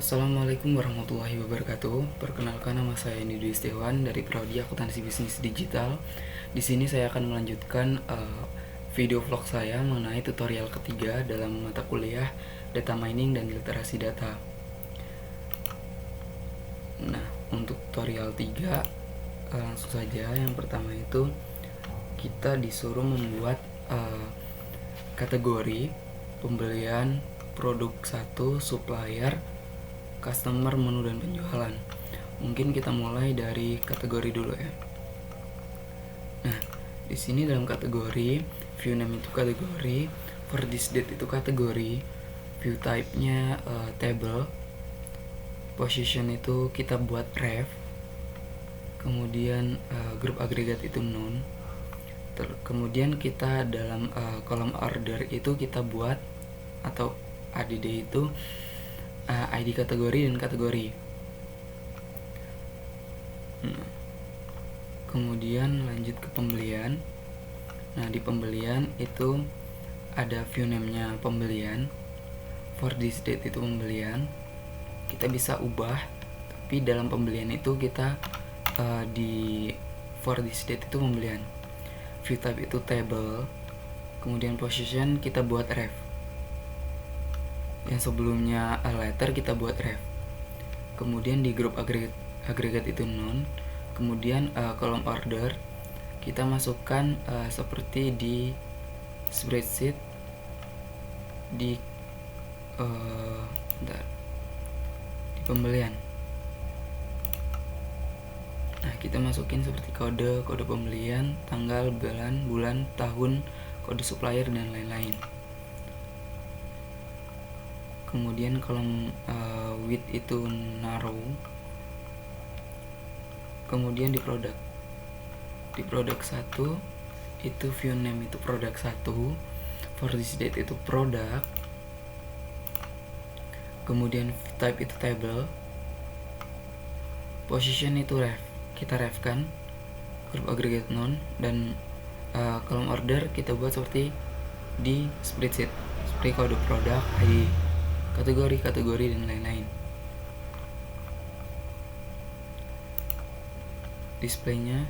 Assalamualaikum warahmatullahi wabarakatuh. Perkenalkan, nama saya Nidwi Setiawan dari Prodi Akuntansi Bisnis Digital. Di sini saya akan melanjutkan video vlog saya mengenai tutorial ketiga dalam mata kuliah Data Mining dan Literasi Data. Nah, untuk tutorial 3 langsung saja. Yang pertama itu kita disuruh membuat kategori pembelian produk 1, supplier, customer, menu, dan penjualan. Mungkin kita mulai dari kategori dulu ya. Nah, di sini dalam kategori view name itu kategori, for this date itu kategori, view type-nya table, position itu kita buat ref, kemudian grup agregat itu none. Kemudian kita dalam kolom order itu kita buat atau ADD itu ID kategori dan kategori. Kemudian lanjut ke pembelian. Nah, di pembelian itu ada view name-nya pembelian, for this date itu pembelian. Kita bisa ubah, tapi dalam pembelian itu kita di for this date itu pembelian. View type itu table, kemudian position kita buat ref. Yang sebelumnya letter kita buat ref. Kemudian di grup agregat itu none. Kemudian kolom order kita masukkan seperti di spreadsheet di pembelian. Nah, kita masukin seperti kode pembelian, tanggal, bulan, tahun, kode supplier, dan lain-lain. Kemudian kolom width itu narrow. Kemudian di produk 1 itu view name itu produk 1, for this date itu produk, kemudian type itu table, position itu ref, kita refkan, grup agregat none, dan kolom order kita buat seperti di spreadsheet, seperti kode produk, ID kategori, dan lain-lain. Displaynya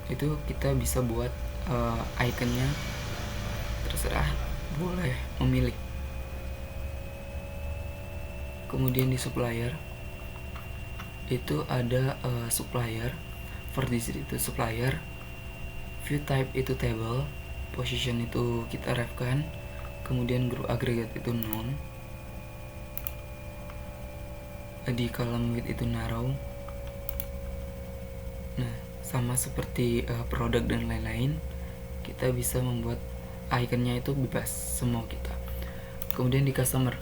itu kita bisa buat ikonnya terserah, boleh memilih. Kemudian di supplier itu ada supplier, for this itu supplier, view type itu table, position itu kita refkan, kemudian grup agregat itu none, di kolom width itu narrow. Nah, sama seperti produk dan lain-lain, kita bisa membuat ikonnya itu bebas semua kita. Kemudian di customer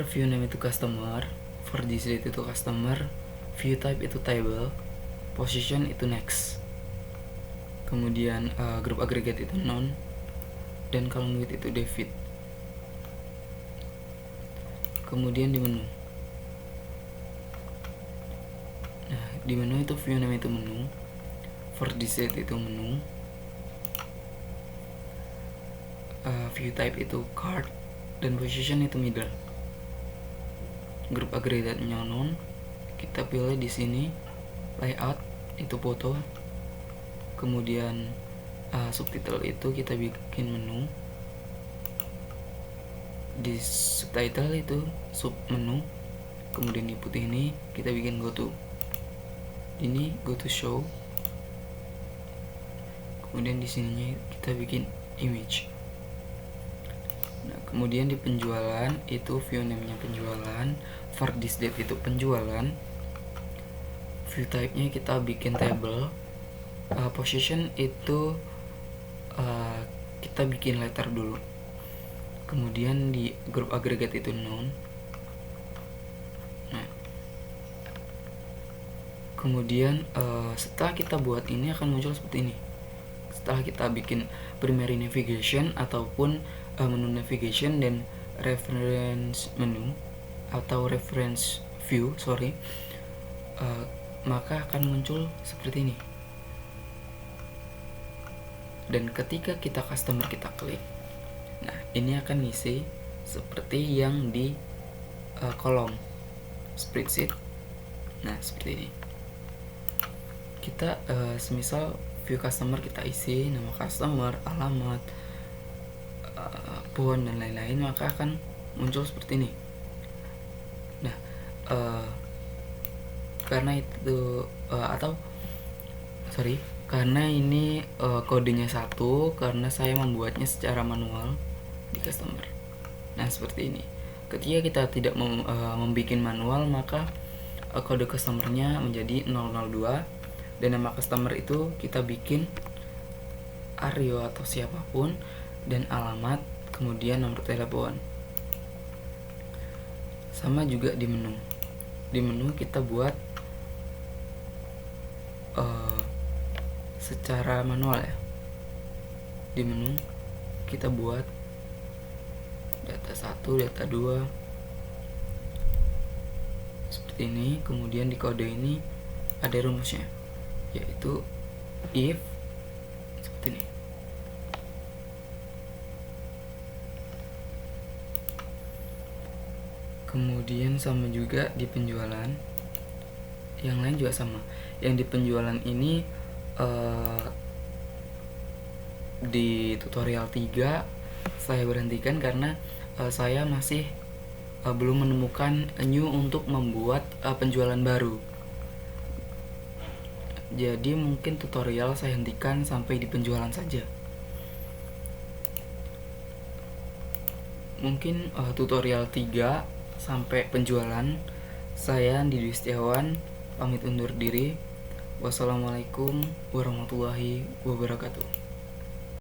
view name itu customer, for this date itu customer, view type itu table, position itu next, kemudian grup agregat itu none, dan kolom width itu David. Kemudian di menu. Nah, di menu itu view name itu menu, for this date itu menu, view type itu card, dan position itu middle. Grup agregatnya none, kita pilih di sini. Layout itu foto, kemudian subtitle itu kita bikin menu, di subtitle itu sub menu, kemudian di putih ini kita bikin go to, ini go to show, kemudian di sininya kita bikin image. Nah, kemudian di penjualan itu view name-nya penjualan, for this date itu penjualan, view type-nya kita bikin table, position itu kita bikin letter dulu, kemudian di grup agregat itu none. Nah, kemudian setelah kita buat ini akan muncul seperti ini. Setelah kita bikin primary navigation ataupun menu navigation dan reference menu atau reference view, maka akan muncul seperti ini. Dan ketika kita customer kita klik, nah ini akan ngisi seperti yang di kolom spreadsheet. Nah, seperti ini. Kita semisal view customer kita isi nama customer, alamat, phone dan lain-lain, maka akan muncul seperti ini. Nah, karena itu karena ini kodenya satu, karena saya membuatnya secara manual di customer. Nah, seperti ini. Ketika kita tidak membuat manual, maka kode customernya menjadi 002, dan nama customer itu kita bikin Aryo atau siapapun, dan alamat, kemudian nomor telepon. Sama juga di menu. Di menu kita buat secara manual ya. Di menu kita buat data 1, data 2 seperti ini. Kemudian di kode ini ada rumusnya, yaitu if seperti ini. Kemudian sama juga di penjualan, yang lain juga sama. Yang di penjualan ini di tutorial 3 saya berhentikan karena saya masih belum menemukan new untuk membuat penjualan baru. Jadi mungkin tutorial saya hentikan sampai di penjualan saja. Mungkin tutorial 3 sampai penjualan. Saya Andi Dwi Setiawan pamit undur diri. Wassalamualaikum warahmatullahi wabarakatuh.